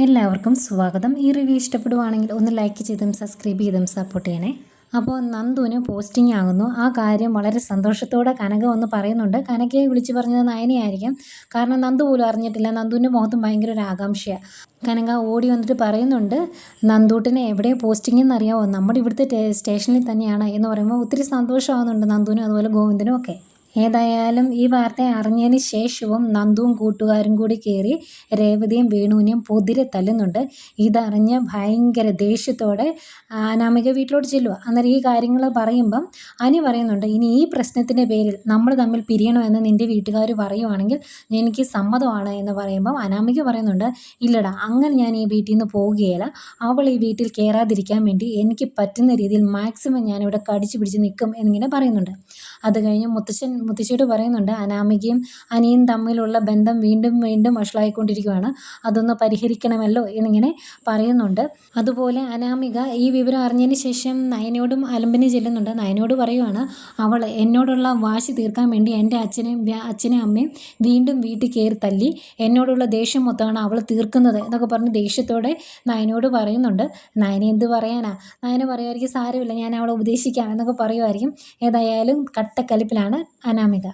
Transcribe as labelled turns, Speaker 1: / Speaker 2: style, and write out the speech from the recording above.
Speaker 1: എല്ലാവർക്കും സ്വാഗതം. ഈ റിവ്യൂ ഇഷ്ടപ്പെടുവാണെങ്കിൽ ഒന്ന് ലൈക്ക് ചെയ്തും സബ്സ്ക്രൈബ് ചെയ്തും സപ്പോർട്ട് ചെയ്യണേ. അപ്പോൾ നന്ദുവിന് പോസ്റ്റിംഗ് ആകുന്നു. ആ കാര്യം വളരെ സന്തോഷത്തോടെ കനക ഒന്ന് പറയുന്നുണ്ട്. കനകയെ വിളിച്ചു പറഞ്ഞത് നയനയായിരിക്കും. കാരണം നന്ദു പോലും അറിഞ്ഞിട്ടില്ല. നന്ദുവിൻ്റെ മുഖത്തും ഭയങ്കര ഒരു ആകാംക്ഷയാണ്. കനക ഓടി വന്നിട്ട് പറയുന്നുണ്ട്, നന്ദൂട്ടിനെ എവിടെയാണ് പോസ്റ്റിംഗ് എന്നറിയാമോ, നമ്മുടെ ഇവിടുത്തെ സ്റ്റേഷനിൽ തന്നെയാണ് എന്ന് പറയുമ്പോൾ ഒത്തിരി സന്തോഷമാകുന്നുണ്ട് നന്ദുവിനും അതുപോലെ ഗോവിന്ദനും ഒക്കെ. ഏതായാലും ഈ വാർത്ത അറിഞ്ഞതിന് ശേഷവും നന്ദുവും കൂട്ടുകാരും കൂടി കയറി രേവതിയും വേണുവിനെയും പൊതിരെ തല്ലുന്നുണ്ട്. ഇതറിഞ്ഞ് ഭയങ്കര ദേഷ്യത്തോടെ അനാമിക വീട്ടിലോട്ട് ചെല്ലുക. അന്നേരം ഈ കാര്യങ്ങൾ പറയുമ്പം അനി പറയുന്നുണ്ട്, ഇനി ഈ പ്രശ്നത്തിൻ്റെ പേരിൽ നമ്മൾ തമ്മിൽ പിരിയണമെന്ന് നിൻ്റെ വീട്ടുകാർ പറയുവാണെങ്കിൽ എനിക്ക് സമ്മതമാണ് എന്ന് പറയുമ്പം അനാമിക പറയുന്നുണ്ട്, ഇല്ലടാ അങ്ങനെ ഞാൻ ഈ വീട്ടിൽ നിന്ന് പോവുകയില്ല. അവൾ ഈ വീട്ടിൽ കയറാതിരിക്കാൻ വേണ്ടി എനിക്ക് പറ്റുന്ന രീതിയിൽ മാക്സിമം ഞാനിവിടെ കടിച്ചു പിടിച്ച് നിൽക്കും എന്നിങ്ങനെ പറയുന്നുണ്ട്. അത് കഴിഞ്ഞ് മുത്തശ്ശിയോട് പറയുന്നുണ്ട്, അനാമികയും അനിയും തമ്മിലുള്ള ബന്ധം വീണ്ടും വീണ്ടും വഷളായിക്കൊണ്ടിരിക്കുകയാണ്, അതൊന്ന് പരിഹരിക്കണമല്ലോ എന്നിങ്ങനെ പറയുന്നുണ്ട്. അതുപോലെ അനാമിക ഈ വിവരം അറിഞ്ഞതിന് ശേഷം നയനയോടും അലമ്പിന് ചെല്ലുന്നുണ്ട്. നയനോട് പറയുവാണ്, അവൾ എന്നോടുള്ള വാശി തീർക്കാൻ വേണ്ടി എൻ്റെ അച്ഛനെയും അമ്മയും വീണ്ടും വീട്ടിൽ കയറി തല്ലി എന്നോടുള്ള ദേഷ്യം മൊത്തമാണ് അവൾ തീർക്കുന്നത് എന്നൊക്കെ പറഞ്ഞ് ദേഷ്യത്തോടെ നയനോട് പറയുന്നുണ്ട്. നയന എന്ത് പറയാനാ, നയന പറയുമായിരിക്കും സാരമില്ല ഞാൻ അവളെ ഉപദേശിക്കാം എന്നൊക്കെ പറയുമായിരിക്കും. ഏതായാലും കട്ടക്കലിപ്പിലാണ് അനാമിക.